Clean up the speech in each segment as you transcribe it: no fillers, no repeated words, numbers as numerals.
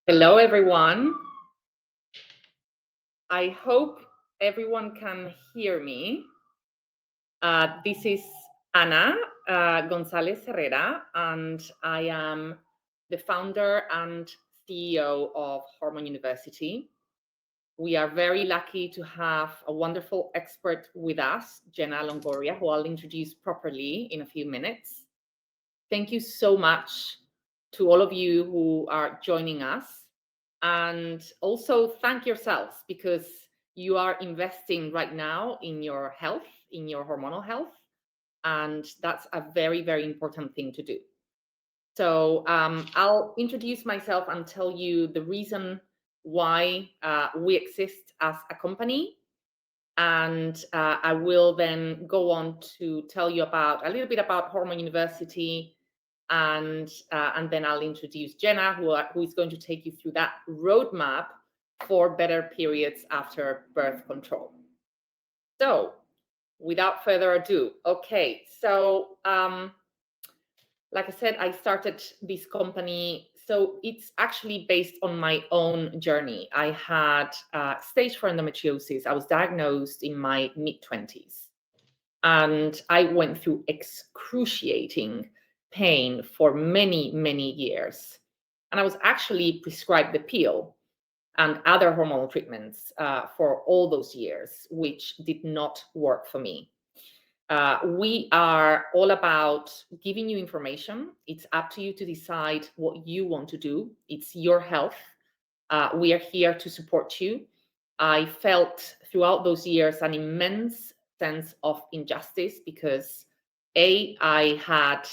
Hello, everyone. I hope everyone can hear me. This is Ana Gonzalez Herrera, and I am the founder and CEO of Hormone University. We are very lucky to have a wonderful expert with us, Jenna Longoria, who I'll introduce properly in a few minutes. Thank you so much to all of you who are joining us. And also thank yourselves because you are investing right now in your health, in your hormonal health. And that's a very, very important thing to do. So I'll introduce myself and tell you the reason why we exist as a company. And I will then go on to tell you about a little bit about Hormone University, and then I'll introduce Jenna, who is going to take you through that roadmap for better periods after birth control. So, without further ado, okay. So, like I said, I started this company. So it's actually based on my own journey. I had stage 4 endometriosis. I was diagnosed in my mid-20s. And I went through excruciating pain for many, many years. And I was actually prescribed the pill and other hormonal treatments for all those years, which did not work for me. We are all about giving you information. It's up to you to decide what you want to do. It's your health. We are here to support you. I felt throughout those years an immense sense of injustice because I had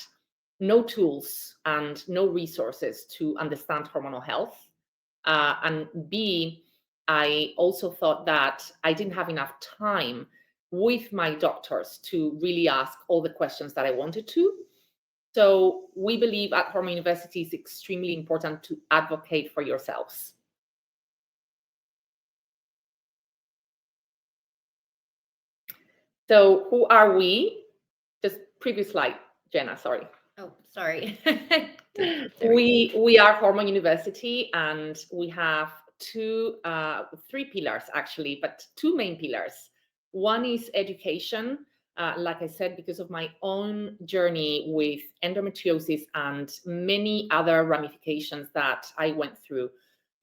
no tools and no resources to understand hormonal health. And B, I also thought that I didn't have enough time with my doctors to really ask all the questions that I wanted to. So we believe at Hormone University it's extremely important to advocate for yourselves. So who are we? Just previous slide, Jenna, sorry. Oh, sorry. We are Hormone University, and we have three pillars actually, but two main pillars. One is education. Like I said, because of my own journey with endometriosis and many other ramifications that I went through,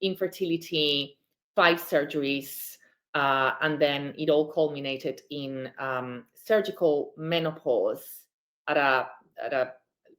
infertility, 5 surgeries, and then it all culminated in surgical menopause at a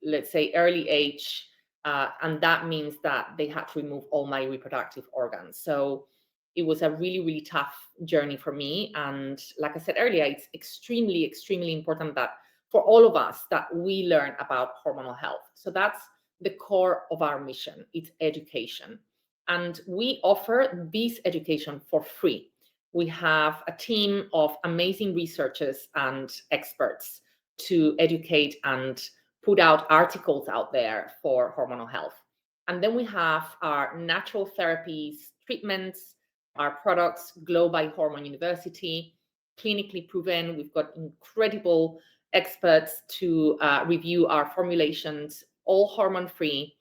let's say early age, and that means that they had to remove all my reproductive organs. So it was a really, really tough journey for me. And like I said earlier, it's extremely, extremely important that for all of us that we learn about hormonal health. So that's the core of our mission. It's education. And we offer this education for free. We have a team of amazing researchers and experts to educate and put out articles out there for hormonal health. And then we have our natural therapies, treatments, our products, Glow by Hormone University, clinically proven. We've got incredible experts to review our formulations, all hormone free.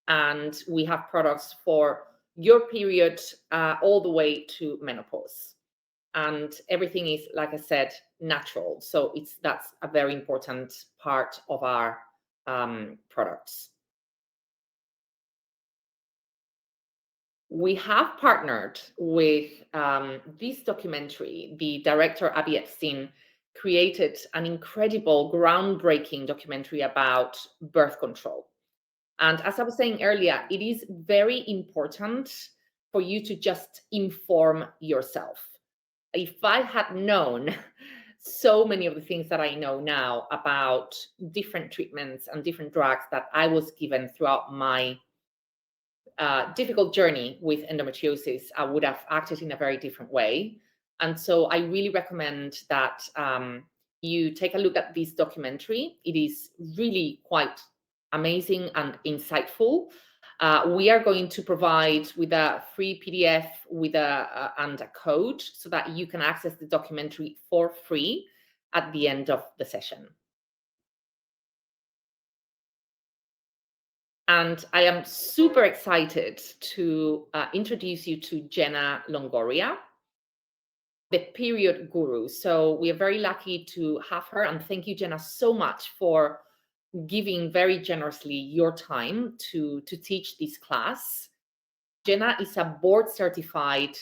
And we have products for your period all the way to menopause. And everything is, like I said, natural. So that's a very important part of our products. We have partnered with this documentary. The director, Abby Epstein, created an incredible, groundbreaking documentary about birth control. And as I was saying earlier, it is very important for you to just inform yourself. If I had known so many of the things that I know now about different treatments and different drugs that I was given throughout my difficult journey with endometriosis, I would have acted in a very different way. And so I really recommend that you take a look at this documentary. It is really quite amazing and insightful. We are going to provide with a free PDF with and a code so that you can access the documentary for free at the end of the session. And I am super excited to introduce you to Jenna Longoria, the period guru. So we are very lucky to have her. And thank you, Jenna, so much for giving very generously your time to teach this class. Jenna is a board certified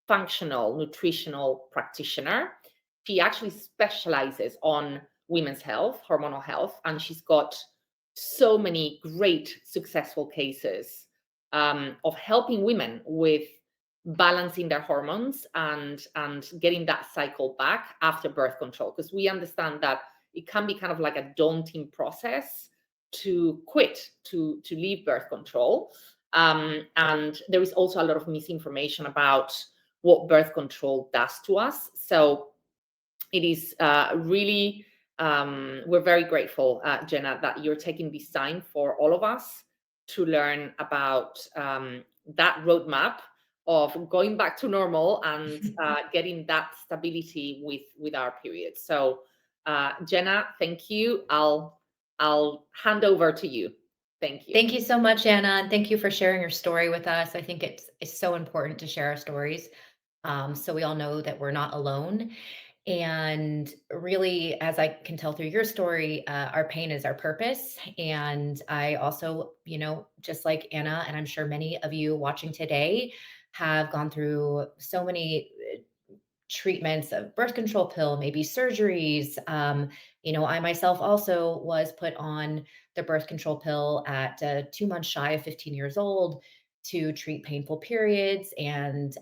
functional nutritional practitioner. She actually specializes on women's health, hormonal health, and she's got so many great successful cases of helping women with balancing their hormones and getting that cycle back after birth control, because we understand that it can be kind of like a daunting process to quit, to leave birth control. And there is also a lot of misinformation about what birth control does to us. So it is really, we're very grateful, Jenna, that you're taking this time for all of us to learn about that roadmap of going back to normal and getting that stability with our period. So, Jenna, thank you. I'll hand over to you. Thank you. Thank you so much, Anna, and thank you for sharing your story with us. I think it's so important to share our stories, so we all know that we're not alone. And really, as I can tell through your story, our pain is our purpose. And I also, just like Anna, and I'm sure many of you watching today have gone through so many treatments of birth control pill, maybe surgeries. I myself also was put on the birth control pill at 2 months shy of 15 years old to treat painful periods and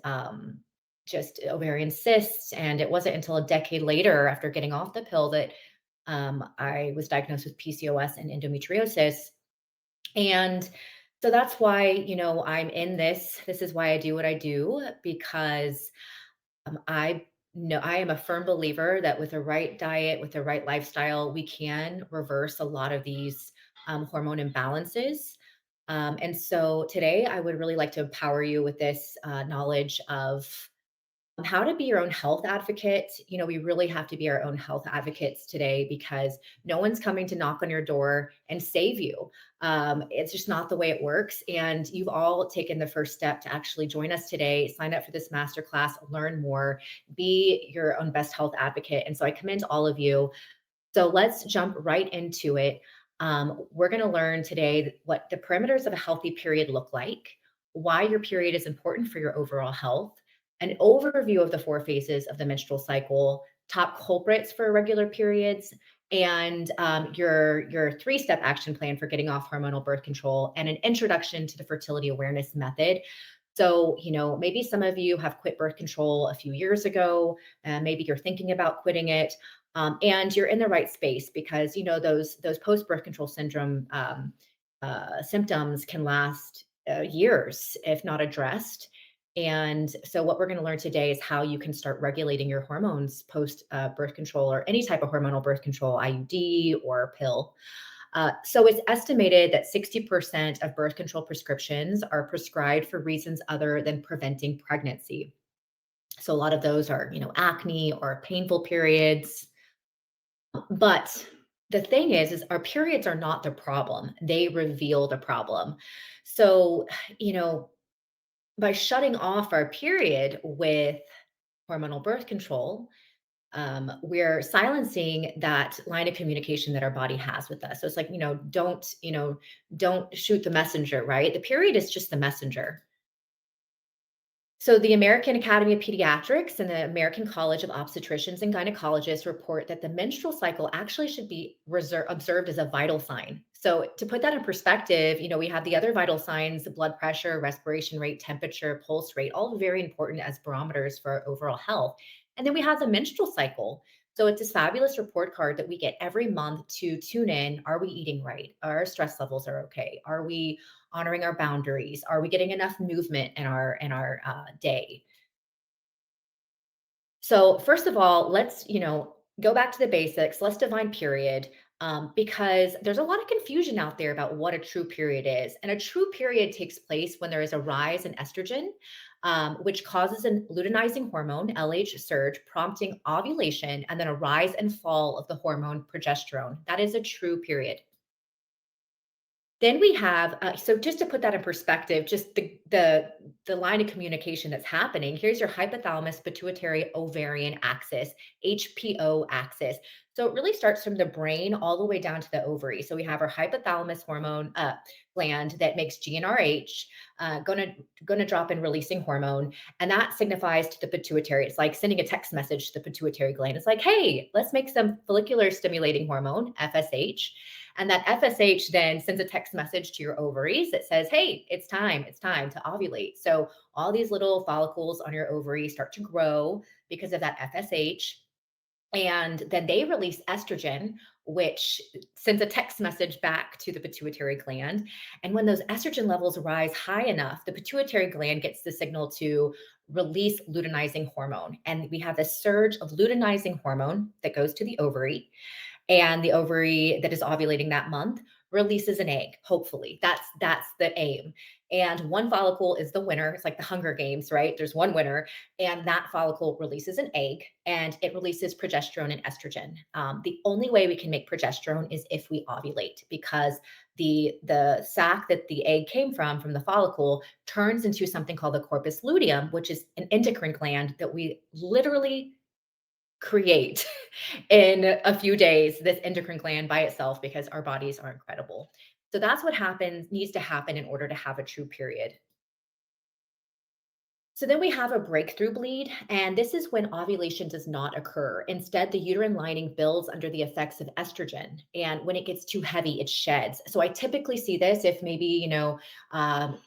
just ovarian cysts. And it wasn't until a decade later, after getting off the pill, that I was diagnosed with PCOS and endometriosis. And so that's why, I'm in this. This is why I do what I do, because I know I am a firm believer that with the right diet, with the right lifestyle, we can reverse a lot of these hormone imbalances. And so today, I would really like to empower you with this knowledge of how to be your own health advocate. We really have to be our own health advocates today because no one's coming to knock on your door and save you. It's just not the way it works. And you've all taken the first step to actually join us today, sign up for this masterclass, learn more, be your own best health advocate. And so I commend all of you. So let's jump right into it. We're going to learn today what the parameters of a healthy period look like, why your period is important for your overall health, an overview of the 4 phases of the menstrual cycle, top culprits for irregular periods, and your 3-step action plan for getting off hormonal birth control, and an introduction to the fertility awareness method. So, maybe some of you have quit birth control a few years ago, and maybe you're thinking about quitting it. And you're in the right space because those post birth control syndrome symptoms can last years if not addressed. And so, what we're going to learn today is how you can start regulating your hormones post birth control or any type of hormonal birth control, IUD or pill. So it's estimated that 60% of birth control prescriptions are prescribed for reasons other than preventing pregnancy. So a lot of those are, acne or painful periods. But the thing is our periods are not the problem. They reveal the problem. So, you know, by shutting off our period with hormonal birth control, we're silencing that line of communication that our body has with us. So it's like, don't shoot the messenger, right? The period is just the messenger. So, the American Academy of Pediatrics and the American College of Obstetricians and Gynecologists report that the menstrual cycle actually should be observed as a vital sign. So, to put that in perspective, we have the other vital signs: blood pressure, respiration rate, temperature, pulse rate, all very important as barometers for our overall health. And then we have the menstrual cycle. So, it's this fabulous report card that we get every month to tune in. Are we eating right? Are our stress levels are okay? Are we honoring our boundaries? Are we getting enough movement in our day? So first of all, let's go back to the basics. Let's define period. Because there's a lot of confusion out there about what a true period is. And a true period takes place when there is a rise in estrogen, which causes an luteinizing hormone, LH surge, prompting ovulation, and then a rise and fall of the hormone progesterone. That is a true period. Then we have so just to put that in perspective, just the line of communication that's happening. Here's your hypothalamus pituitary ovarian axis, HPO axis. So it really starts from the brain all the way down to the ovary. So we have our hypothalamus hormone gland that makes GnRH, going to drop in releasing hormone, and that signifies to the pituitary. It's like sending a text message to the pituitary gland. It's like, hey, let's make some follicular stimulating hormone (FSH). And that FSH then sends a text message to your ovaries that says, hey, it's time to ovulate. So all these little follicles on your ovary start to grow because of that FSH. And then they release estrogen, which sends a text message back to the pituitary gland. And when those estrogen levels rise high enough, the pituitary gland gets the signal to release luteinizing hormone. And we have this surge of luteinizing hormone that goes to the ovary, and the ovary that is ovulating that month releases an egg. Hopefully that's the aim. And one follicle is the winner. It's like the Hunger Games, right? There's one winner, and that follicle releases an egg, and it releases progesterone and estrogen. The only way we can make progesterone is if we ovulate, because the sac that the egg came from the follicle, turns into something called the corpus luteum, which is an endocrine gland that we literally create in a few days, this endocrine gland by itself, because our bodies are incredible. So that's what needs to happen in order to have a true period. So then we have a breakthrough bleed, and this is when ovulation does not occur. Instead, the uterine lining builds under the effects of estrogen, and when it gets too heavy, it sheds. So I typically see this if maybe, um,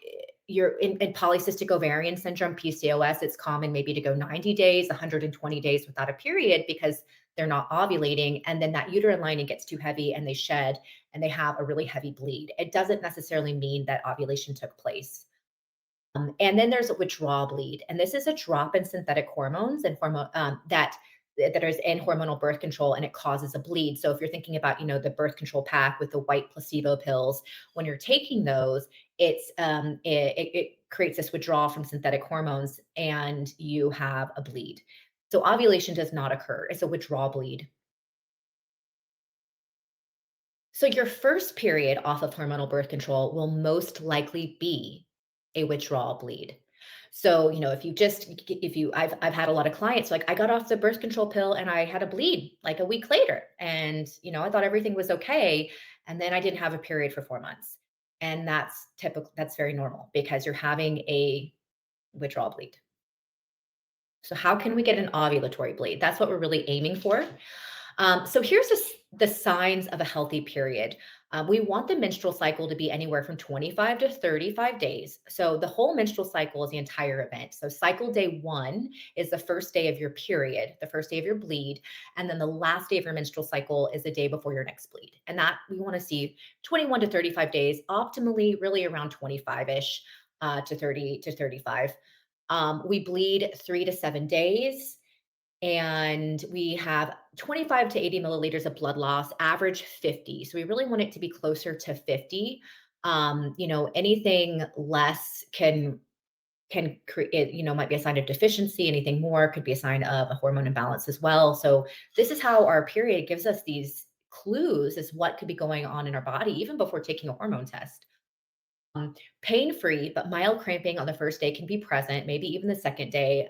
you're in polycystic ovarian syndrome, PCOS. It's common maybe to go 90 days, 120 days without a period because they're not ovulating. And then that uterine lining gets too heavy and they shed and they have a really heavy bleed. It doesn't necessarily mean that ovulation took place. And then there's a withdrawal bleed, and this is a drop in synthetic hormones and hormone that is in hormonal birth control, and it causes a bleed. So if you're thinking about, the birth control pack with the white placebo pills, when you're taking those, it creates this withdrawal from synthetic hormones, and you have a bleed. So ovulation does not occur; it's a withdrawal bleed. So your first period off of hormonal birth control will most likely be a withdrawal bleed. So, I've had a lot of clients like I got off the birth control pill and I had a bleed like a week later, and I thought everything was okay, and then I didn't have a period for 4 months. And that's typical, that's very normal because you're having a withdrawal bleed. So how can we get an ovulatory bleed? That's what we're really aiming for. So here's the signs of a healthy period. We want the menstrual cycle to be anywhere from 25 to 35 days. So the whole menstrual cycle is the entire event. So cycle day one is the first day of your period, the first day of your bleed. And then the last day of your menstrual cycle is the day before your next bleed. And that we want to see 21 to 35 days, optimally, really around 25 ish to 30 to 35. We bleed 3 to 7 days, and we have 25 to 80 milliliters of blood loss, average 50. So we really want it to be closer to 50. Anything less can create, might be a sign of deficiency. Anything more could be a sign of a hormone imbalance as well. So this is how our period gives us these clues as what could be going on in our body even before taking a hormone test. Pain free, but mild cramping on the first day can be present, maybe even the second day.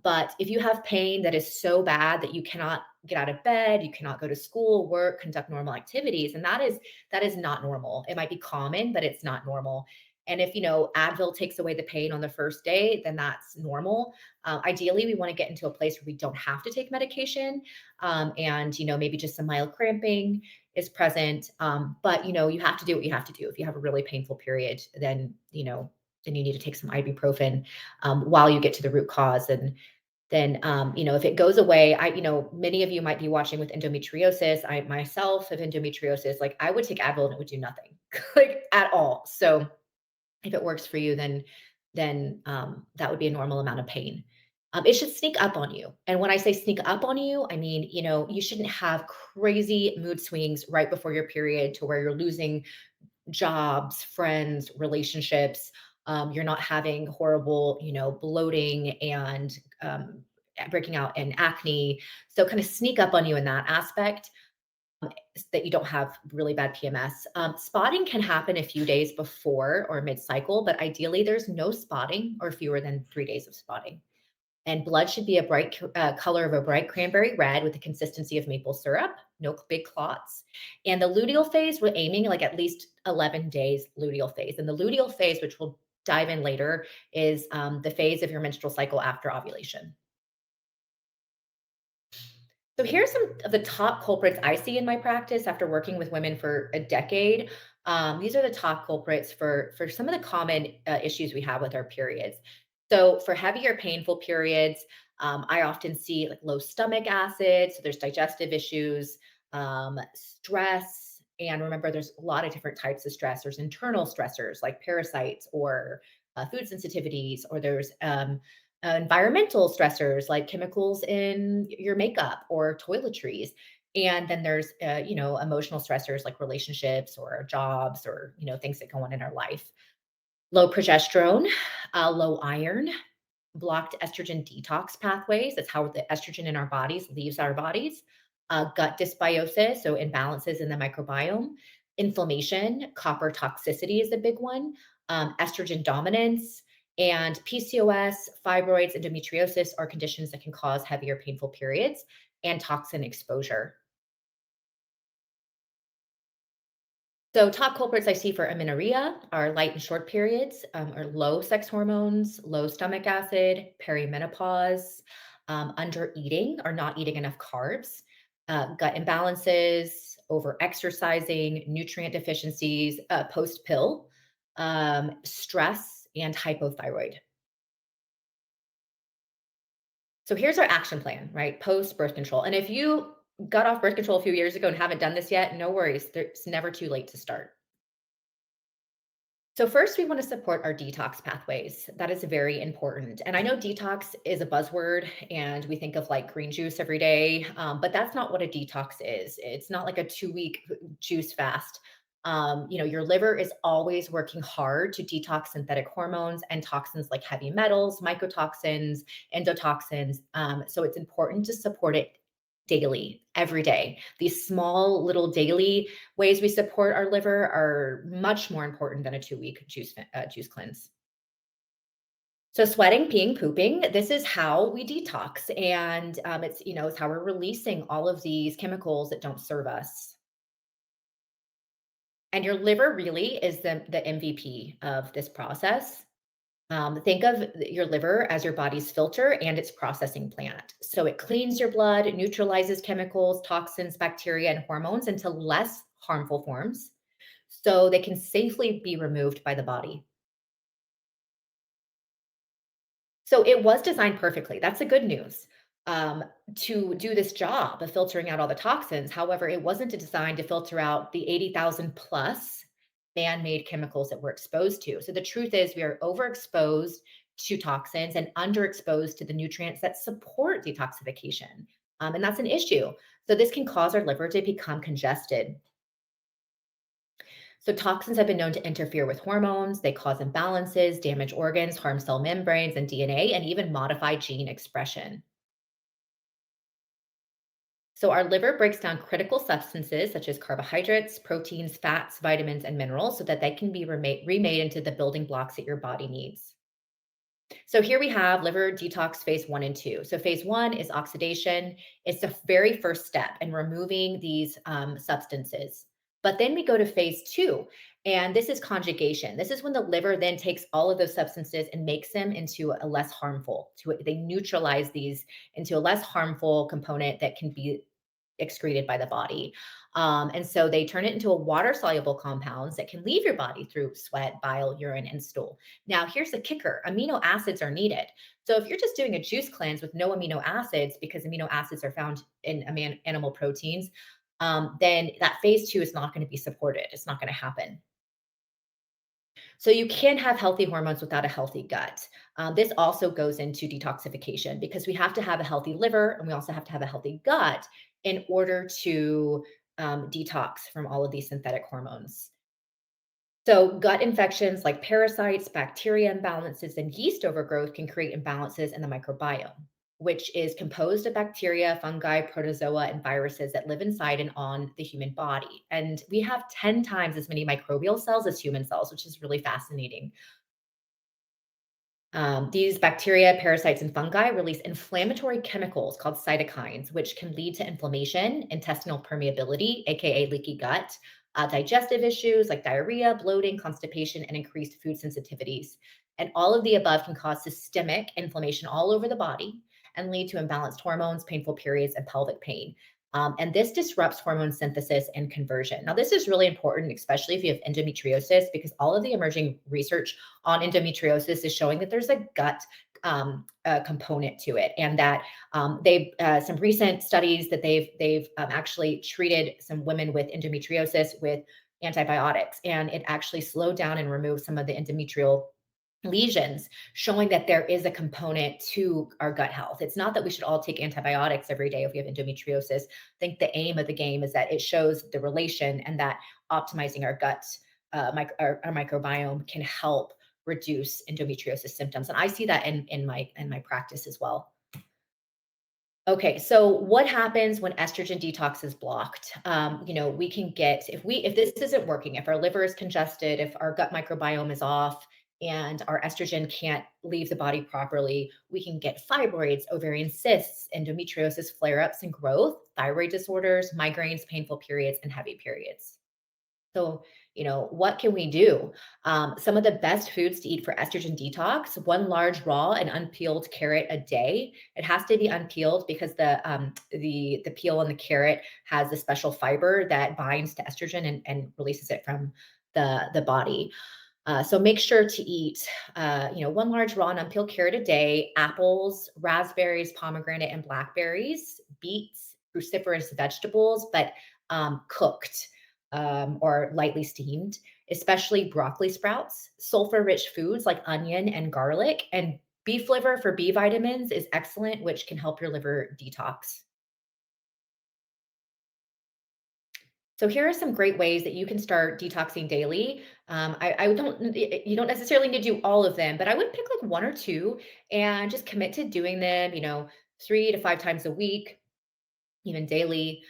But if you have pain that is so bad that you cannot get out of bed, you cannot go to school, work, conduct normal activities, and that is not normal. It might be common, but it's not normal. And if Advil takes away the pain on the first day, then that's normal. Ideally, we want to get into a place where we don't have to take medication, and maybe just some mild cramping is present. But you have to do what you have to do. If you have a really painful period, then you need to take some ibuprofen while you get to the root cause. And then, if it goes away, many of you might be watching with endometriosis. I myself have endometriosis. Like I would take Advil and it would do nothing, like at all. So if it works for you, then that would be a normal amount of pain. It should sneak up on you. And when I say sneak up on you, I mean, you shouldn't have crazy mood swings right before your period to where you're losing jobs, friends, relationships. You're not having horrible, bloating and breaking out in acne. So kind of sneak up on you in that aspect. that you don't have really bad PMS. Spotting can happen a few days before or mid cycle, but ideally there's no spotting or fewer than 3 days of spotting. And blood should be a bright color of a bright cranberry red with the consistency of maple syrup, no big clots. And the luteal phase, we're aiming like at least 11 days luteal phase. And the luteal phase, which we'll dive in later, is the phase of your menstrual cycle after ovulation. So here's some of the top culprits I see in my practice after working with women for a decade. These are the top culprits for some of the common issues we have with our periods. So for heavier, painful periods, I often see like low stomach acid. So there's digestive issues, stress, and remember, there's a lot of different types of stress. There's internal stressors like parasites or food sensitivities, or there's environmental stressors like chemicals in your makeup or toiletries. And then there's, emotional stressors like relationships or jobs or, things that go on in our life. Low progesterone, low iron, blocked estrogen detox pathways. That's how the estrogen in our bodies leaves our bodies. Gut dysbiosis, so imbalances in the microbiome. Inflammation, copper toxicity is a big one. Estrogen dominance, and PCOS, fibroids, endometriosis are conditions that can cause heavier, painful periods, and toxin exposure. So, top culprits I see for amenorrhea are light and short periods, or low sex hormones, low stomach acid, perimenopause, under eating or not eating enough carbs, gut imbalances, over exercising, nutrient deficiencies, post pill, stress, and hypothyroid. So here's our action plan, right? Post birth control. And if you got off birth control a few years ago and haven't done this yet, no worries. It's never too late to start. So, first, we want to support our detox pathways. That is very important. And I know detox is a buzzword and we think of like green juice every day, but that's not what a detox is. It's not like a 2 week juice fast. Your liver is always working hard to detox synthetic hormones and toxins like heavy metals, mycotoxins, endotoxins. So, it's important to support it daily, every day. These small little daily ways we support our liver are much more important than a 2 week juice cleanse. So sweating, peeing, pooping, this is how we detox, and it's how we're releasing all of these chemicals that don't serve us. And your liver really is the MVP of this process. Think of your liver as your body's filter and its processing plant. So it cleans your blood, it neutralizes chemicals, toxins, bacteria, and hormones into less harmful forms so they can safely be removed by the body. So it was designed perfectly. That's the good news. Um, to do this job of filtering out all the toxins. However, it wasn't designed to filter out the 80,000 plus man made chemicals that we're exposed to. So the truth is, we are overexposed to toxins and underexposed to the nutrients that support detoxification. And that's an issue. So this can cause our liver to become congested. So toxins have been known to interfere with hormones, they cause imbalances, damage organs, harm cell membranes and DNA, and even modify gene expression. So our liver breaks down critical substances such as carbohydrates, proteins, fats, vitamins, and minerals so that they can be remade into the building blocks that your body needs. So here we have liver detox phase 1 and 2. So phase 1 is oxidation. It's the very first step in removing these substances. But then we go to phase 2, and this is conjugation. This is when the liver then takes all of those substances and makes them into a less harmful. They neutralize these into a less harmful component that can be excreted by the body. And so they turn it into a water soluble compounds that can leave your body through sweat, bile, urine, and stool. Now, here's the kicker: amino acids are needed. So if you're just doing a juice cleanse with no amino acids, because amino acids are found in animal proteins, then that phase 2 is not going to be supported. It's not going to happen. So you can have healthy hormones without a healthy gut. This also goes into detoxification because we have to have a healthy liver and we also have to have a healthy gut in order to detox from all of these synthetic hormones. So gut infections like parasites, bacteria imbalances, and yeast overgrowth can create imbalances in the microbiome. which is composed of bacteria, fungi, protozoa, and viruses that live inside and on the human body. And we have 10 times as many microbial cells as human cells, which is really fascinating. These bacteria, parasites, and fungi release inflammatory chemicals called cytokines, which can lead to inflammation, intestinal permeability, aka leaky gut, digestive issues like diarrhea, bloating, constipation, and increased food sensitivities. And all of the above can cause systemic inflammation all over the body and lead to imbalanced hormones, painful periods, and pelvic pain. And this disrupts hormone synthesis and conversion. Now, this is really important, especially if you have endometriosis, because all of the emerging research on endometriosis is showing that there's a gut component to it, and that they've some recent studies that they've actually treated some women with endometriosis with antibiotics, and it actually slowed down and removed some of the endometrial lesions, showing that there is a component to our gut health. It's not that we should all take antibiotics every day if we have endometriosis. I think the aim of the game is that it shows the relation, and that optimizing our guts, our microbiome, can help reduce endometriosis symptoms. And I see that in my practice as well. Okay, so what happens when estrogen detox is blocked? We can get, if this isn't working, if our liver is congested, if our gut microbiome is off, and our estrogen can't leave the body properly, we can get fibroids, ovarian cysts, endometriosis flare-ups and growth, thyroid disorders, migraines, painful periods, and heavy periods. So, what can we do? Some of the best foods to eat for estrogen detox: one large raw and unpeeled carrot a day. It has to be unpeeled because the peel on the carrot has a special fiber that binds to estrogen and releases it from the body. So make sure to eat, one large raw and unpeeled carrot a day, apples, raspberries, pomegranate, and blackberries, beets, cruciferous vegetables, but cooked or lightly steamed, especially broccoli sprouts, sulfur-rich foods like onion and garlic, and beef liver for B vitamins is excellent, which can help your liver detox. So here are some great ways that you can start detoxing daily. I don't, you don't necessarily need to do all of them, but I would pick like one or two and just commit to doing them, 3 to 5 times a week, even daily.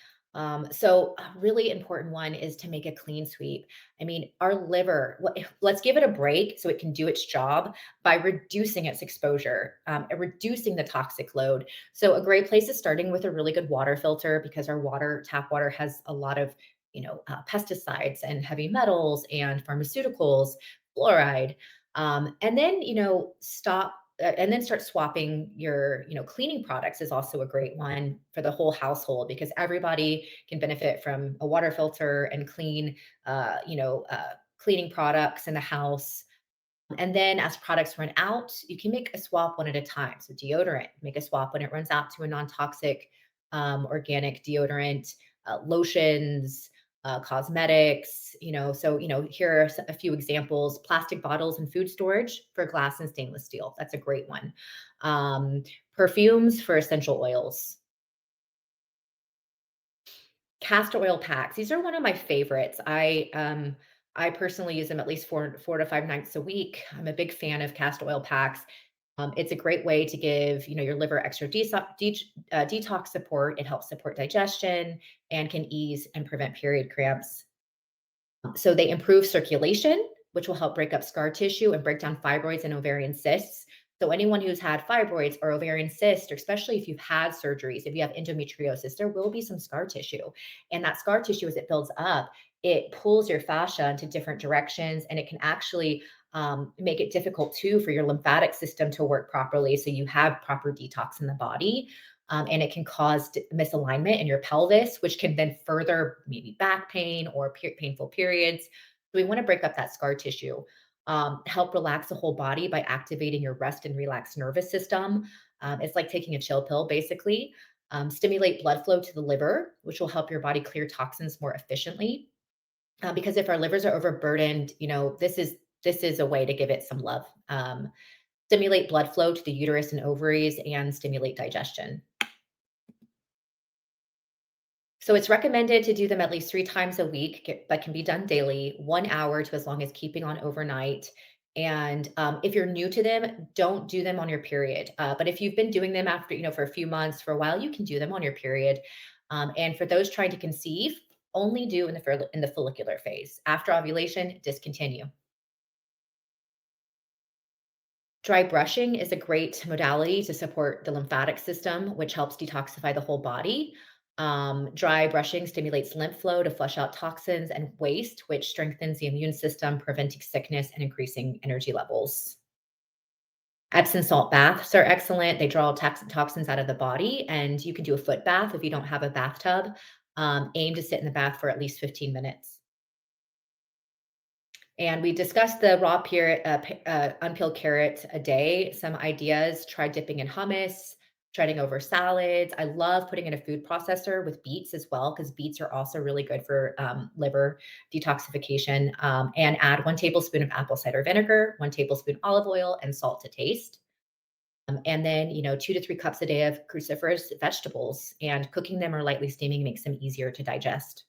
So a really important one is to make a clean sweep. I mean, our liver, let's give it a break so it can do its job by reducing its exposure, and reducing the toxic load. So a great place is starting with a really good water filter, because our tap water has a lot of, pesticides and heavy metals and pharmaceuticals, fluoride. And then, and then start swapping your, cleaning products is also a great one for the whole household, because everybody can benefit from a water filter and cleaning products in the house. And then as products run out, you can make a swap one at a time. So deodorant, make a swap when it runs out to a non-toxic, organic deodorant, lotions, cosmetics, here are a few examples: plastic bottles and food storage for glass and stainless steel. That's a great one. Perfumes for essential oils. Castor oil packs. These are one of my favorites. I personally use them at least four to five nights a week. I'm a big fan of castor oil packs. It's a great way to give, your liver extra detox support. It helps support digestion and can ease and prevent period cramps. So they improve circulation, which will help break up scar tissue and break down fibroids and ovarian cysts. So anyone who's had fibroids or ovarian cysts, or especially if you've had surgeries, if you have endometriosis, there will be some scar tissue. And that scar tissue, as it builds up, it pulls your fascia into different directions, and it can actually make it difficult too for your lymphatic system to work properly. So you have proper detox in the body. And it can cause misalignment in your pelvis, which can then further maybe back pain or painful periods. So we want to break up that scar tissue. Help relax the whole body by activating your rest and relaxed nervous system. It's like taking a chill pill, basically. Stimulate blood flow to the liver, which will help your body clear toxins more efficiently. Because if our livers are overburdened, this is a way to give it some love. Stimulate blood flow to the uterus and ovaries, and stimulate digestion. So it's recommended to do them at least 3 times a week, but can be done daily, 1 hour to as long as keeping on overnight. And if you're new to them, don't do them on your period. But if you've been doing them after, for a few months, for a while, you can do them on your period. And for those trying to conceive, only do in the follicular phase. After ovulation, discontinue. Dry brushing is a great modality to support the lymphatic system, which helps detoxify the whole body. Dry brushing stimulates lymph flow to flush out toxins and waste, which strengthens the immune system, preventing sickness and increasing energy levels. Epsom salt baths are excellent. They draw toxins out of the body, and you can do a foot bath if you don't have a bathtub. Aim to sit in the bath for at least 15 minutes. And we discussed the raw unpeeled carrot a day. Some ideas: try dipping in hummus, treading over salads. I love putting in a food processor with beets as well, because beets are also really good for liver detoxification. And add 1 tablespoon of apple cider vinegar, 1 tablespoon olive oil, and salt to taste. And then, 2 to 3 cups a day of cruciferous vegetables, and cooking them or lightly steaming makes them easier to digest.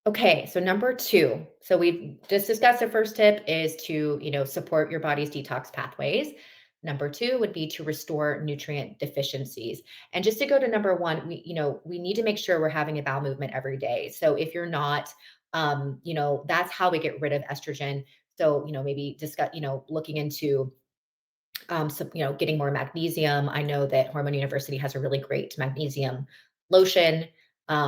Okay, so number 2. So we've just discussed the first tip is to, support your body's detox pathways. Number 2 would be to restore nutrient deficiencies. And just to go to number 1, we need to make sure we're having a bowel movement every day. So if you're not, that's how we get rid of estrogen. So, maybe discuss, looking into so, getting more magnesium. I know that Hormone University has a really great magnesium lotion,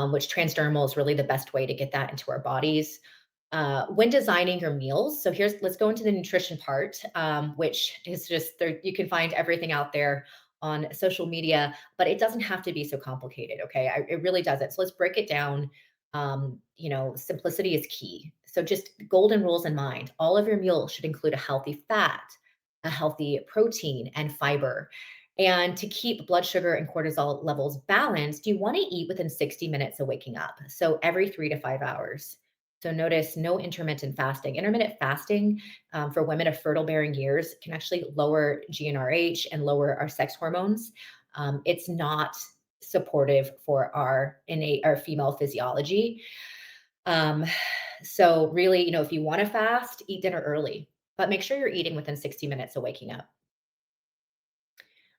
which transdermal is really the best way to get that into our bodies. When designing your meals, so let's go into the nutrition part, which is just there. You can find everything out there on social media, but it doesn't have to be so complicated. Okay, it really doesn't. So let's break it down. Simplicity is key. So just golden rules in mind. All of your meals should include a healthy fat, a healthy protein, and fiber. And to keep blood sugar and cortisol levels balanced, you want to eat within 60 minutes of waking up. So every 3 to 5 hours. So notice no intermittent fasting. Intermittent fasting for women of fertile bearing years can actually lower GnRH and lower our sex hormones. It's not supportive for our female physiology. Um, so really, if you want to fast, eat dinner early, but make sure you're eating within 60 minutes of waking up.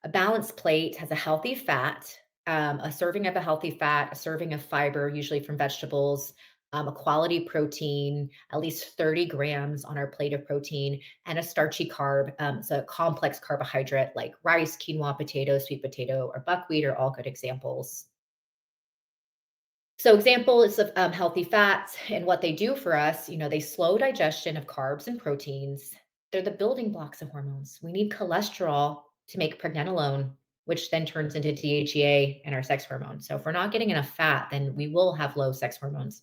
A balanced plate has a healthy fat, a serving of a healthy fat, a serving of fiber, usually from vegetables, a quality protein, at least 30 grams on our plate of protein, and a starchy carb. So a complex carbohydrate like rice, quinoa, potato, sweet potato, or buckwheat are all good examples. So examples of healthy fats and what they do for us, they slow digestion of carbs and proteins. They're the building blocks of hormones. We need cholesterol to make pregnenolone, which then turns into DHEA and our sex hormone. So if we're not getting enough fat, then we will have low sex hormones.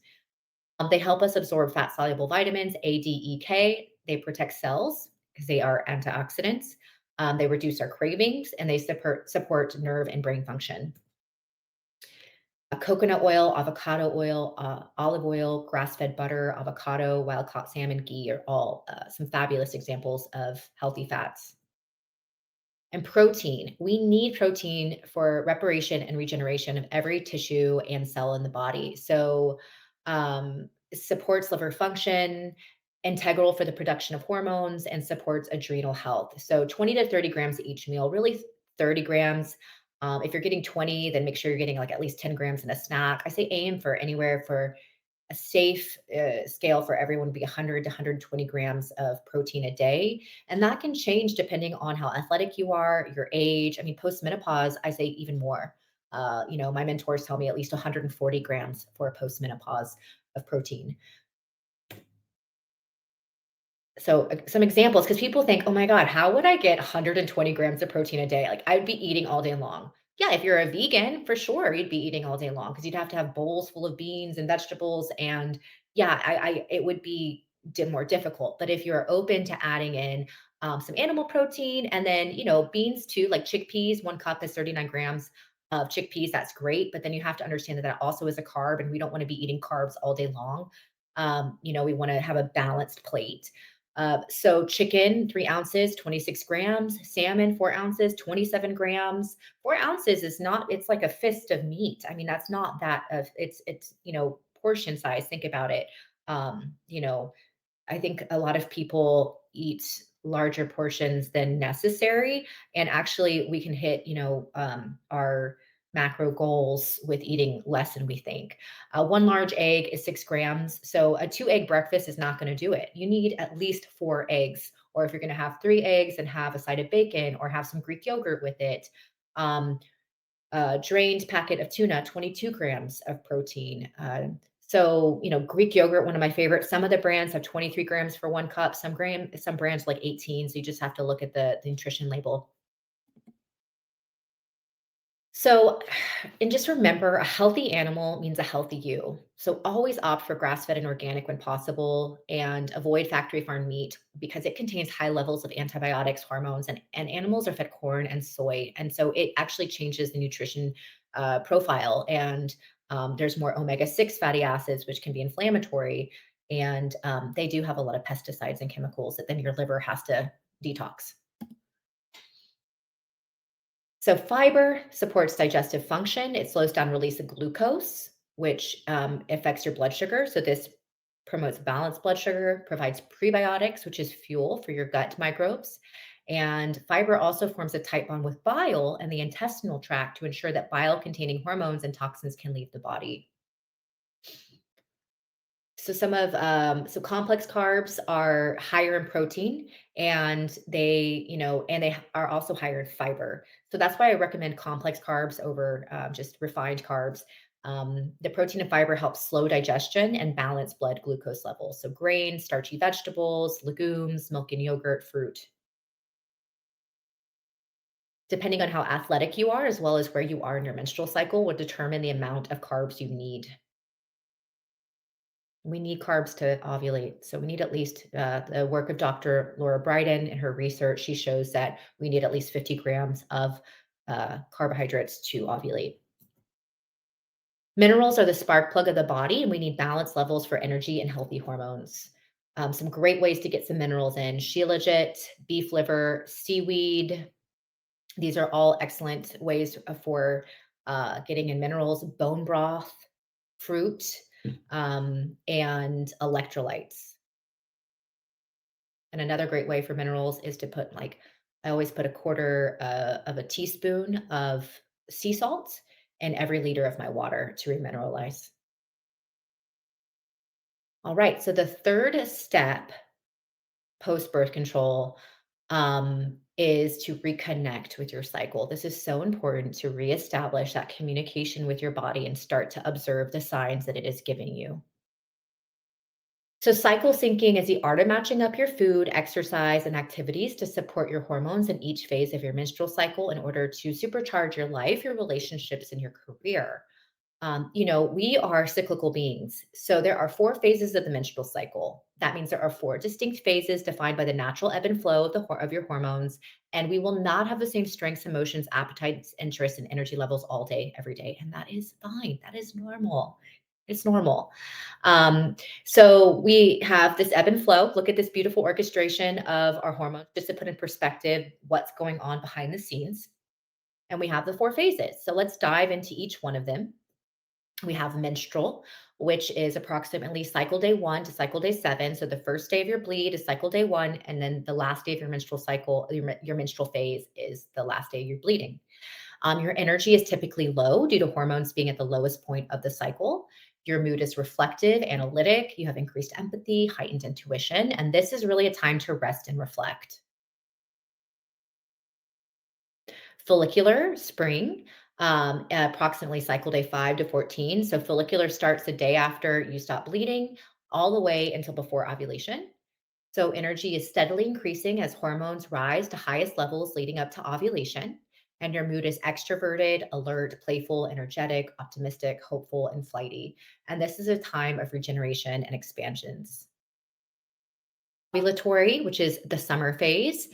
They help us absorb fat soluble vitamins A, D, E, K. They protect cells because they are antioxidants. They reduce our cravings, and they support nerve and brain function. Coconut oil, avocado oil, olive oil, grass-fed butter, avocado, wild-caught salmon, ghee are all some fabulous examples of healthy fats. And protein. We need protein for reparation and regeneration of every tissue and cell in the body. So, supports liver function, integral for the production of hormones, and supports adrenal health. So, 20 to 30 grams each meal, really 30 grams. If you're getting 20, then make sure you're getting like at least 10 grams in a snack. I say aim for anywhere for a safe scale for everyone would be 100 to 120 grams of protein a day. And that can change depending on how athletic you are, your age. I mean, post menopause, I say even more. My mentors tell me at least 140 grams for post menopause of protein. So some examples, because people think, oh my God, how would I get 120 grams of protein a day? Like I'd be eating all day long. Yeah, if you're a vegan, for sure, you'd be eating all day long because you'd have to have bowls full of beans and vegetables. And yeah, it would be more difficult. But if you're open to adding in some animal protein and then, beans too, like chickpeas, 1 cup is 39 grams of chickpeas. That's great. But then you have to understand that that also is a carb and we don't want to be eating carbs all day long. We want to have a balanced plate. So chicken, 3 ounces, 26 grams, salmon, 4 ounces, 27 grams. 4 ounces is not, it's like a fist of meat. I mean, that's not that of it's, portion size. Think about it. Um, you know, I think a lot of people eat larger portions than necessary, and actually we can hit, our macro goals with eating less than we think. One large egg is 6 grams, so a two-egg breakfast is not going to do it. You need at least 4 eggs, or if you're going to have 3 eggs and have a side of bacon or have some Greek yogurt with it. Um, Drained packet of tuna, 22 grams of protein. So, Greek yogurt, one of my favorites. Some of the brands have 23 grams for 1 cup. Some brands like 18. So you just have to look at the nutrition label. So, and just remember, a healthy animal means a healthy you. So always opt for grass-fed and organic when possible, and avoid factory farm meat because it contains high levels of antibiotics, hormones, and animals are fed corn and soy. And so it actually changes the nutrition profile. And there's more omega-6 fatty acids, which can be inflammatory. And they do have a lot of pesticides and chemicals that then your liver has to detox. So fiber supports digestive function. It slows down release of glucose, which affects your blood sugar. So this promotes balanced blood sugar, provides prebiotics, which is fuel for your gut microbes. And fiber also forms a tight bond with bile and the intestinal tract to ensure that bile containing hormones and toxins can leave the body. So complex carbs are higher in protein, and they are also higher in fiber. So that's why I recommend complex carbs over just refined carbs. The protein and fiber help slow digestion and balance blood glucose levels. So grains, starchy vegetables, legumes, milk and yogurt, fruit. Depending on how athletic you are, as well as where you are in your menstrual cycle, will determine the amount of carbs you need. We need carbs to ovulate. So we need at least the work of Dr. Laura Briden and her research. She shows that we need at least 50 grams of carbohydrates to ovulate. Minerals are the spark plug of the body, and we need balanced levels for energy and healthy hormones. Some great ways to get some minerals in: shilajit, beef liver, seaweed. These are all excellent ways for getting in minerals, bone broth, fruit, and electrolytes. And another great way for minerals is to put I always put a quarter of a teaspoon of sea salt in every liter of my water to remineralize. All right. So the third step post birth control is to reconnect with your cycle. This is so important to reestablish that communication with your body and start to observe the signs that it is giving you. So, cycle syncing is the art of matching up your food, exercise, and activities to support your hormones in each phase of your menstrual cycle in order to supercharge your life, your relationships, and your career. We are cyclical beings. So, there are 4 phases of the menstrual cycle. That means there are 4 distinct phases defined by the natural ebb and flow of your hormones. And we will not have the same strengths, emotions, appetites, interests, and energy levels all day, every day. And that is fine. That is normal. It's normal. Um, so we have this ebb and flow. Look at this beautiful orchestration of our hormones, just to put in perspective what's going on behind the scenes. And we have the 4 phases. So let's dive into each one of them. We have menstrual, which is approximately cycle day 1 to cycle day 7. So the first day of your bleed is cycle day 1, and then the last day of your menstrual cycle, your menstrual phase, is the last day you're bleeding. Your energy is typically low due to hormones being at the lowest point of the cycle. Your mood is reflective, analytic. You have increased empathy, heightened intuition, and this is really a time to rest and reflect. Follicular, spring, approximately cycle day 5 to 14. So follicular starts the day after you stop bleeding, all the way until before ovulation. So energy is steadily increasing as hormones rise to highest levels leading up to ovulation. And your mood is extroverted, alert, playful, energetic, optimistic, hopeful, and flighty. And this is a time of regeneration and expansions. Ovulatory, which is the summer phase.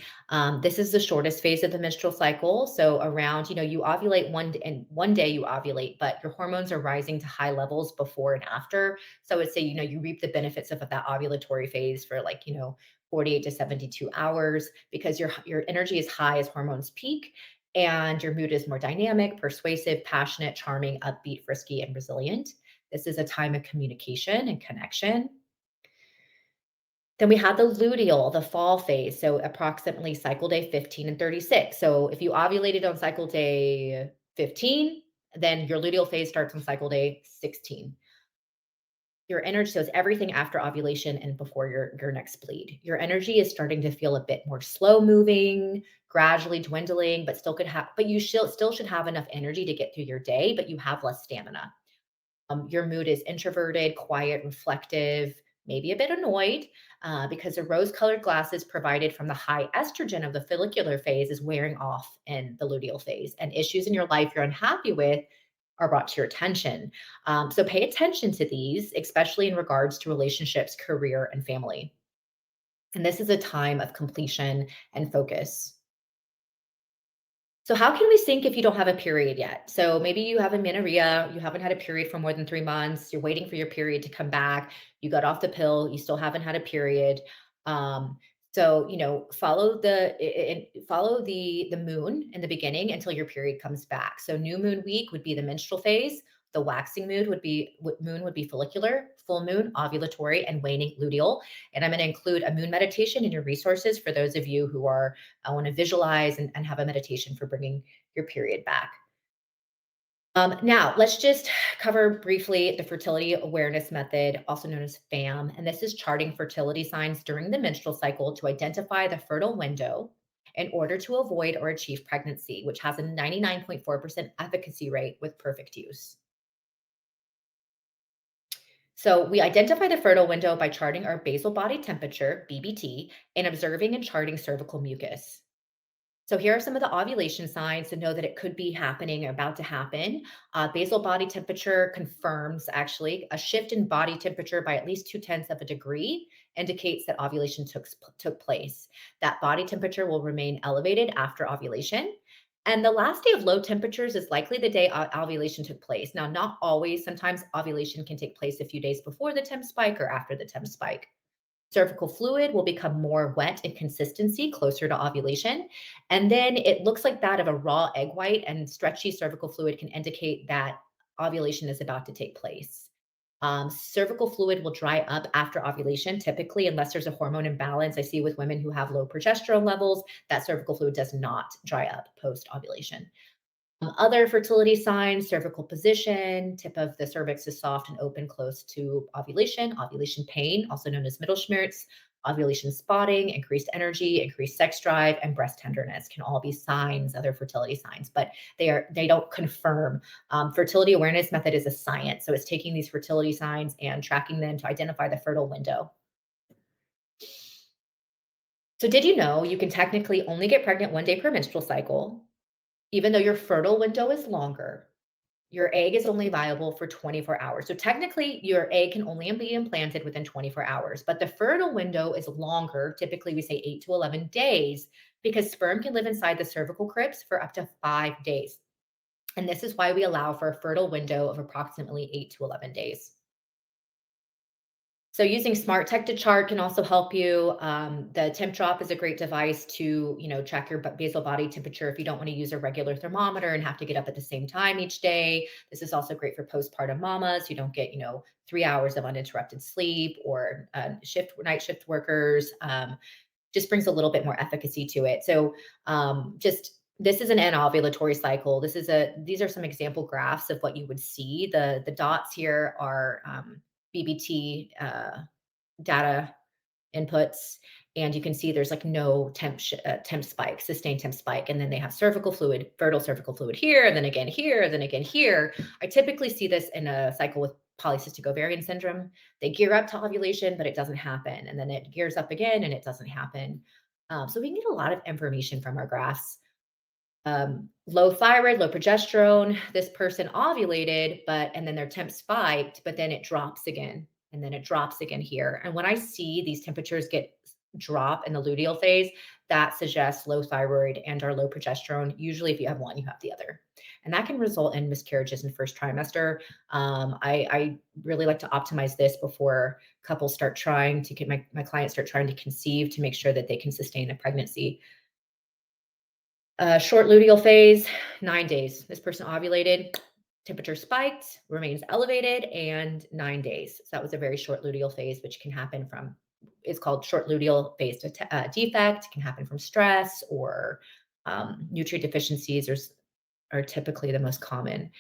This is the shortest phase of the menstrual cycle. So around, you ovulate and one day you ovulate, but your hormones are rising to high levels before and after. So it's say, you reap the benefits of that ovulatory phase for 48 to 72 hours because your energy is high as hormones peak, and your mood is more dynamic, persuasive, passionate, charming, upbeat, frisky, and resilient. This is a time of communication and connection. Then we had the luteal, the fall phase, so approximately cycle day 15 and 36. So if you ovulated on cycle day 15, then your luteal phase starts on cycle day 16. Your energy shows everything after ovulation and before your next bleed. Your energy is starting to feel a bit more slow moving, gradually dwindling, but you still should have enough energy to get through your day, but you have less stamina. Your mood is introverted, quiet, reflective, maybe a bit annoyed, because the rose colored glasses provided from the high estrogen of the follicular phase is wearing off in the luteal phase, and issues in your life you're unhappy with are brought to your attention. So pay attention to these, especially in regards to relationships, career, and family. And this is a time of completion and focus. So how can we sync if you don't have a period yet? So maybe you have amenorrhea, you haven't had a period for more than 3 months, you're waiting for your period to come back, you got off the pill, you still haven't had a period. Um, so follow the moon in the beginning until your period comes back. So new moon week would be the menstrual phase. The waxing moon would be follicular, full moon ovulatory, and waning luteal. And I'm going to include a moon meditation in your resources for those of you who are I want to visualize and have a meditation for bringing your period back. Now, let's just cover briefly the fertility awareness method, also known as FAM. And this is charting fertility signs during the menstrual cycle to identify the fertile window in order to avoid or achieve pregnancy, which has a 99.4% efficacy rate with perfect use. So we identify the fertile window by charting our basal body temperature, BBT, and observing and charting cervical mucus. So here are some of the ovulation signs to know that it could be happening or about to happen. Basal body temperature confirms actually a shift in body temperature by at least 2/10 of a degree indicates that ovulation took place. That body temperature will remain elevated after ovulation. And the last day of low temperatures is likely the day ovulation took place. Now, not always. Sometimes ovulation can take place a few days before the temp spike or after the temp spike. Cervical fluid will become more wet in consistency closer to ovulation. And then it looks like that of a raw egg white, and stretchy cervical fluid can indicate that ovulation is about to take place. Cervical fluid will dry up after ovulation, typically, unless there's a hormone imbalance. I see with women who have low progesterone levels that cervical fluid does not dry up post ovulation. Other fertility signs, cervical position, tip of the cervix is soft and open close to ovulation, ovulation pain, also known as Mittelschmerz, ovulation spotting, increased energy, increased sex drive, and breast tenderness can all be signs, other fertility signs, but they don't confirm. Fertility awareness method is a science. So it's taking these fertility signs and tracking them to identify the fertile window. So did you know you can technically only get pregnant one day per menstrual cycle, even though your fertile window is longer? Your egg is only viable for 24 hours. So technically, your egg can only be implanted within 24 hours, but the fertile window is longer. Typically, we say 8 to 11 days because sperm can live inside the cervical crypts for up to 5 days. And this is why we allow for a fertile window of approximately 8 to 11 days. So using smart tech to chart can also help you. The temp drop is a great device to, track your basal body temperature if you don't want to use a regular thermometer and have to get up at the same time each day. This is also great for postpartum mamas who don't get, 3 hours of uninterrupted sleep, or night shift workers. Just brings a little bit more efficacy to it. So just this is an anovulatory cycle. These are some example graphs of what you would see. The dots here are BBT data inputs, and you can see there's like no temp spike, sustained temp spike, and then they have cervical fluid, fertile cervical fluid here, and then again here, and then again here. I typically see this in a cycle with polycystic ovarian syndrome. They gear up to ovulation, but it doesn't happen, and then it gears up again, and it doesn't happen. So we can get a lot of information from our graphs. Low thyroid, low progesterone. This person ovulated, and then their temp spiked, but then it drops again, and then it drops again here. And when I see these temperatures drop in the luteal phase, that suggests low thyroid and or low progesterone. Usually, if you have one, you have the other, and that can result in miscarriages in first trimester. I really like to optimize this before couples start trying to get my clients start trying to conceive to make sure that they can sustain a pregnancy. Short luteal phase, 9 days. This person ovulated, temperature spiked, remains elevated, and 9 days. So that was a very short luteal phase, which can happen from is called short luteal phase defect. It can happen from stress or nutrient deficiencies are typically the most common.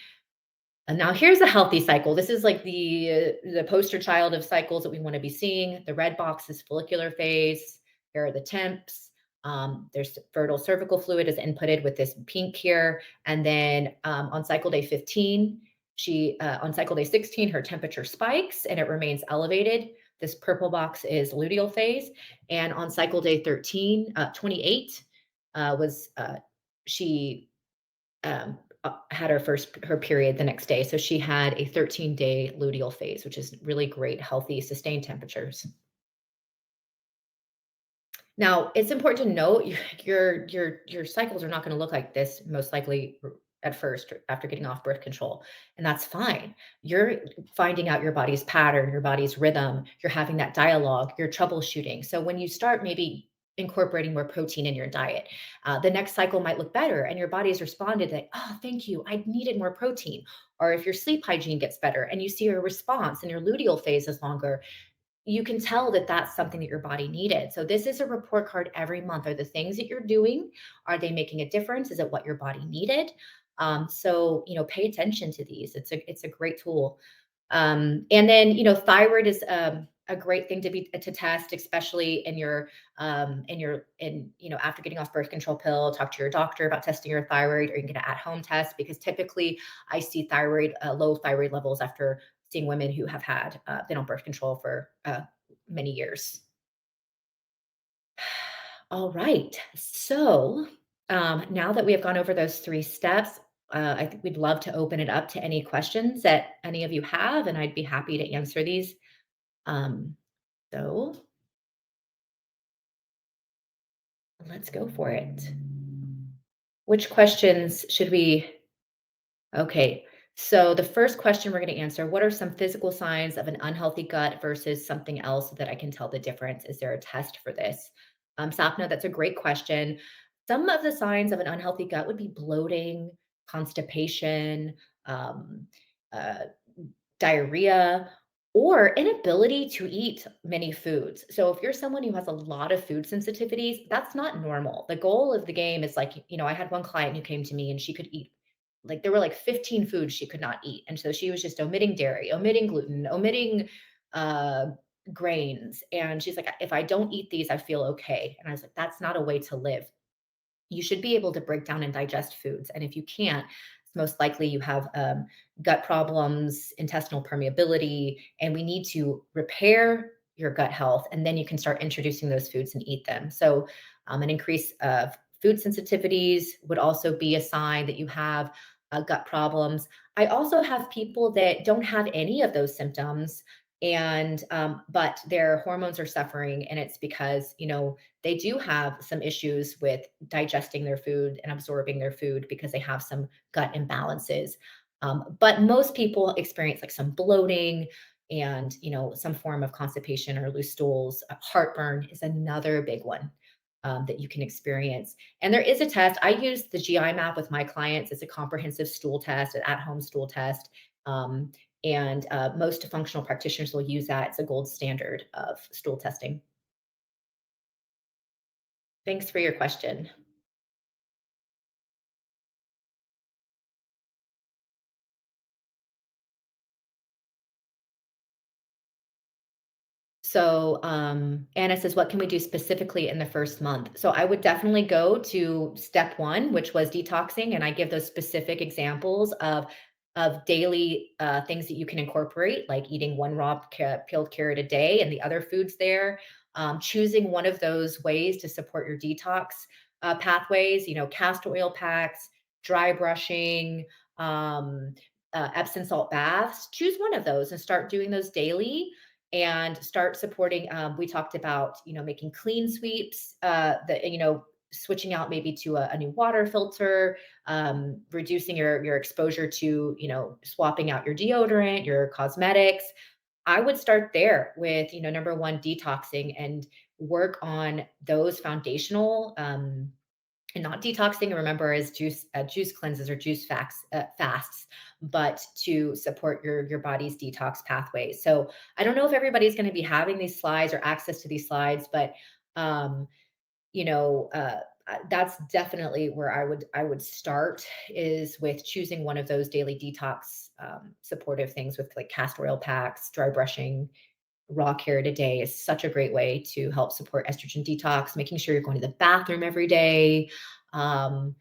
And now here's a healthy cycle. This is like the poster child of cycles that we want to be seeing. The red box is follicular phase. Here are the temps. There's fertile cervical fluid is inputted with this pink here, and then on cycle day 15, on cycle day 16, her temperature spikes and it remains elevated. This purple box is luteal phase, and on cycle day 28 was she had her period the next day. So she had a 13-day luteal phase, which is really great, healthy, sustained temperatures. Now, it's important to note your cycles are not going to look like this most likely at first after getting off birth control, and that's fine. You're finding out your body's pattern, your body's rhythm, you're having that dialogue, you're troubleshooting. So when you start maybe incorporating more protein in your diet, the next cycle might look better, and your body's responded like, "Oh, thank you, I needed more protein." Or if your sleep hygiene gets better and you see a response and your luteal phase is longer, you can tell that that's something that your body needed. So this is a report card every month. Are the things that you're doing, are they making a difference? Is it what your body needed? So pay attention to these. It's a great tool. And then thyroid is a great thing to test, especially after getting off birth control pill. Talk to your doctor about testing your thyroid, or you can get an at-home test, because typically I see low thyroid levels after seeing women who have been on birth control for many years. All right. So now that we have gone over those 3 steps, I think we'd love to open it up to any questions that any of you have, and I'd be happy to answer these. So let's go for it. Which questions should we? Okay. So the first question we're going to answer: what are some physical signs of an unhealthy gut versus something else so that I can tell the difference? Is there a test for this? Sapna, that's a great question. Some of the signs of an unhealthy gut would be bloating, constipation, um, uh, diarrhea, or inability to eat many foods. So if you're someone who has a lot of food sensitivities, that's not normal. The goal of the game is like, I had one client who came to me and she could eat, like, there were like 15 foods she could not eat. And so she was just omitting dairy, omitting gluten, omitting uh grains. And she's like, if I don't eat these, I feel okay. And I was like, that's not a way to live. You should be able to break down and digest foods. And if you can't, it's most likely you have gut problems, intestinal permeability, and we need to repair your gut health. And then you can start introducing those foods and eat them. So, an increase of food sensitivities would also be a sign that you have gut problems. I also have people that don't have any of those symptoms, and but their hormones are suffering, and it's because they do have some issues with digesting their food and absorbing their food because they have some gut imbalances. But most people experience like some bloating and some form of constipation or loose stools. Heartburn is another big one that you can experience. And there is a test. I use the GI map with my clients. It's a comprehensive stool test, an at-home stool test. Um, and most functional practitioners will use that. It's a gold standard of stool testing. Thanks for your question. So, Anna says, what can we do specifically in the first month? So, I would definitely go to step one, which was detoxing, and I give those specific examples of daily things that you can incorporate, like eating one raw peeled carrot a day, and the other foods there. Choosing one of those ways to support your detox pathways. Castor oil packs, dry brushing, um, Epsom salt baths. Choose one of those and start doing those daily, and start supporting. We talked about, making clean sweeps, switching out maybe to a new water filter, reducing your exposure to, swapping out your deodorant, your cosmetics. I would start there with, number one, detoxing, and work on those foundational and not detoxing, remember, as juice cleanses or fasts, but to support your body's detox pathway. So I don't know if everybody's going to be having these slides or access to these slides, but um, you know, that's definitely where I would start, is with choosing one of those daily detox supportive things, with like castor oil packs, dry brushing, raw carrot a day is such a great way to help support estrogen detox, making sure you're going to the bathroom every day, um,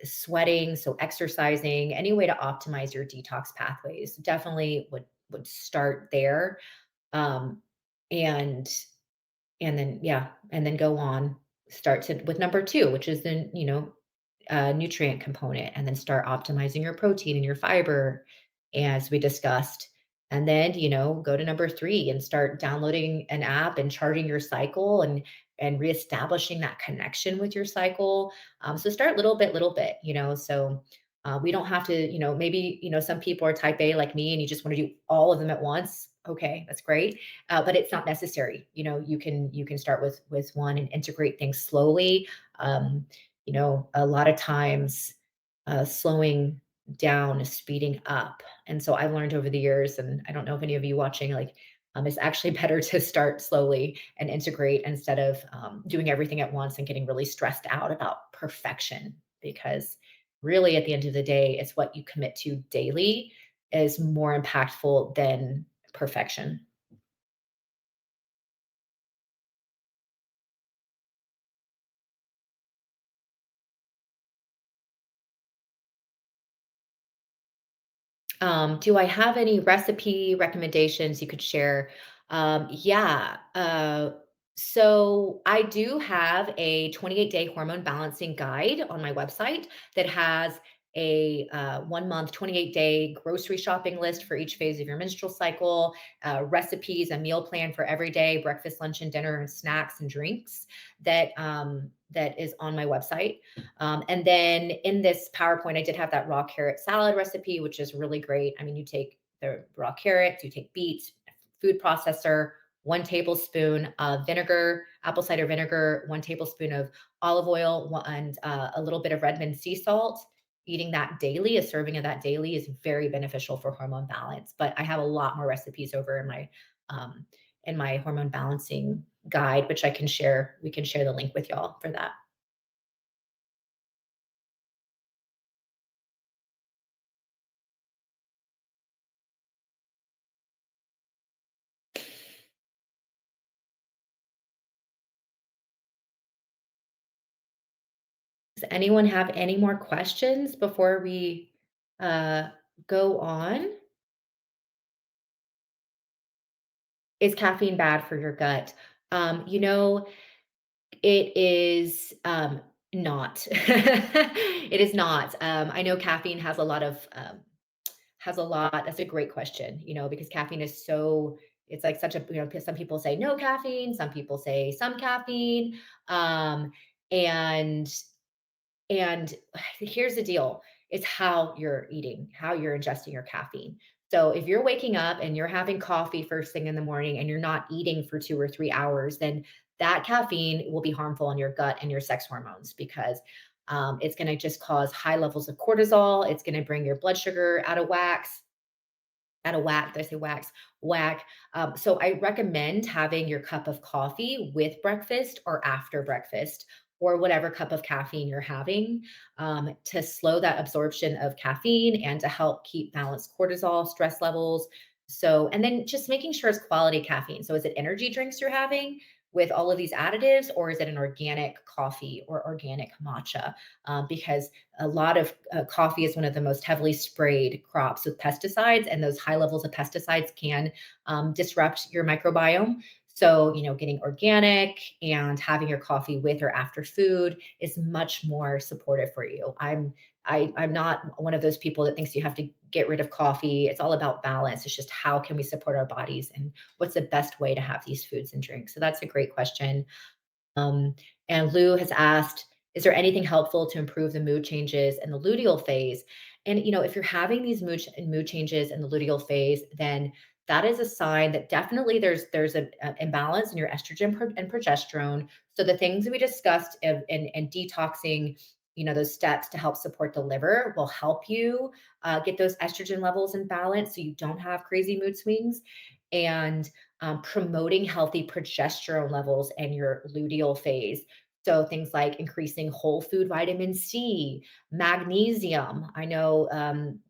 sweating, so exercising, any way to optimize your detox pathways. Definitely would start there. Um, and and then, yeah, and then go on, start to with number 2, which is the, nutrient component, and then start optimizing your protein and your fiber, as we discussed. And then, go to number 3 and start downloading an app and charting your cycle, and reestablishing that connection with your cycle. So start little bit, so we don't have to, maybe, some people are type A like me and you just want to do all of them at once. Okay, that's great. But it's not necessary. You can start with one and integrate things slowly. Um, a lot of times, slowing down is speeding up. And so I've learned over the years, and I don't know if any of you watching, like, it's actually better to start slowly and integrate, instead of doing everything at once and getting really stressed out about perfection. Because really, at the end of the day, it's what you commit to daily is more impactful than perfection. Do I have any recipe recommendations you could share? Yeah. So I do have a 28-day hormone balancing guide on my website that has a 1 month, 28-day grocery shopping list for each phase of your menstrual cycle, recipes, a meal plan for every day, breakfast, lunch, and dinner, and snacks and drinks, that is on my website. And then in this PowerPoint, I did have that raw carrot salad recipe, which is really great. I mean, you take the raw carrots, you take beets, food processor, 1 tablespoon of vinegar, apple cider vinegar, 1 tablespoon of olive oil, and a little bit of red mint sea salt. Eating that daily, a serving of that daily, is very beneficial for hormone balance. But I have a lot more recipes over um, in my hormone balancing guide, which I can share. We can share the link with y'all for that. Does anyone have any more questions before we uh, go on? Is caffeine bad for your gut? It is not. It is not. I know caffeine has a lot. That's a great question. Because caffeine is so. It's like such a. Some people say no caffeine. Some people say some caffeine. Um, and And here's the deal, it's how you're eating, how you're ingesting your caffeine. So if you're waking up and you're having coffee first thing in the morning and you're not eating for 2 or 3 hours, then that caffeine will be harmful on your gut and your sex hormones, because it's going to just cause high levels of cortisol. It's going to bring your blood sugar out of whack. Did I say wax? Whack. So I recommend having your cup of coffee with breakfast or after breakfast, or whatever cup of caffeine you're having, to slow that absorption of caffeine and to help keep balanced cortisol, stress levels. So, and then just making sure it's quality caffeine. So, is it energy drinks you're having with all of these additives, or is it an organic coffee or organic matcha? Because a lot of coffee is one of the most heavily sprayed crops with pesticides, and those high levels of pesticides can disrupt your microbiome. So, getting organic and having your coffee with or after food is much more supportive for you. I'm not one of those people that thinks you have to get rid of coffee. It's all about balance. It's just how can we support our bodies, and what's the best way to have these foods and drinks. So that's a great question. Um, and Lou has asked, is there anything helpful to improve the mood changes in the luteal phase? And if you're having these mood changes in the luteal phase, then that is a sign that definitely there's an imbalance in your estrogen and progesterone. So the things that we discussed and detoxing, those steps to help support the liver will help you get those estrogen levels in balance so you don't have crazy mood swings. And promoting healthy progesterone levels in your luteal phase. So things like increasing whole food vitamin C, magnesium. I know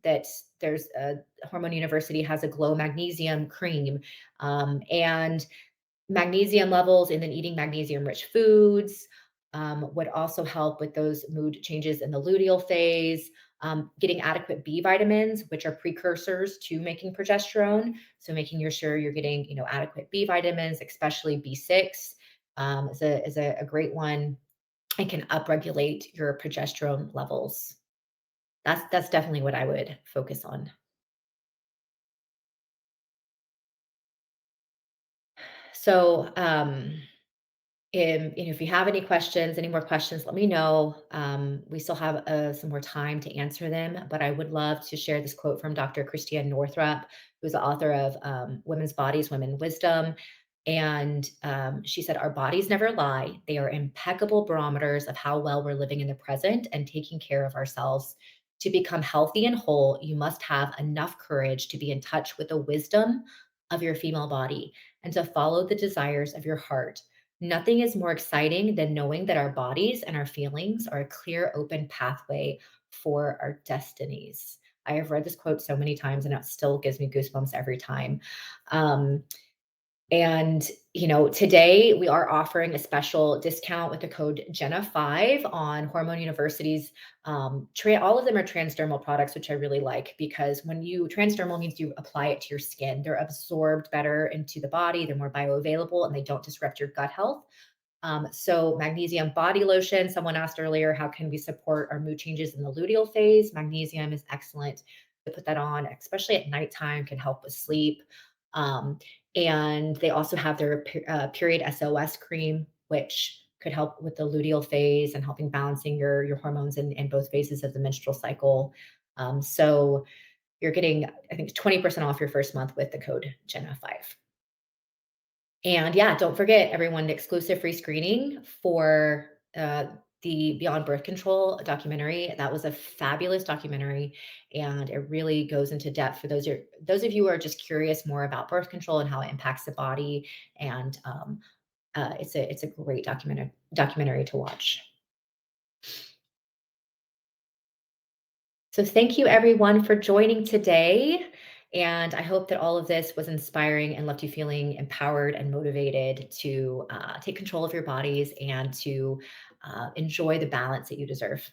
that there's a Hormone University has a Glow Magnesium cream, and magnesium levels, and then eating magnesium rich foods would also help with those mood changes in the luteal phase. Getting adequate B vitamins, which are precursors to making progesterone. So making sure you're getting, adequate B vitamins, especially B6, is a great one, and can upregulate your progesterone levels. That's definitely what I would focus on. So, if you have any questions, any more questions, let me know. We still have some more time to answer them, but I would love to share this quote from Dr. Christiane Northrup, who's the author of Women's Bodies, Women Wisdom. And she said, "Our bodies never lie. They are impeccable barometers of how well we're living in the present and taking care of ourselves. To become healthy and whole, you must have enough courage to be in touch with the wisdom of your female body and to follow the desires of your heart. Nothing is more exciting than knowing that our bodies and our feelings are a clear, open pathway for our destinies." I have read this quote so many times and it still gives me goosebumps every time. Um, and, today we are offering a special discount with the code Jenna5 on Hormone University's. All of them are transdermal products, which I really like because when transdermal means you apply it to your skin, they're absorbed better into the body, they're more bioavailable, and they don't disrupt your gut health. So magnesium body lotion. Someone asked earlier, how can we support our mood changes in the luteal phase? Magnesium is excellent to put that on, especially at nighttime, can help with sleep. Um, and they also have their period SOS cream, which could help with the luteal phase and helping balancing your hormones in both phases of the menstrual cycle. So you're getting, I think, 20% off your first month with the code Jenna5. And yeah, don't forget everyone, the exclusive free screening for the Beyond Birth Control documentary. That was a fabulous documentary, and it really goes into depth for those of you who are just curious more about birth control and how it impacts the body. And it's a great documentary to watch. So thank you everyone for joining today. And I hope that all of this was inspiring and left you feeling empowered and motivated to take control of your bodies and to enjoy the balance that you deserve.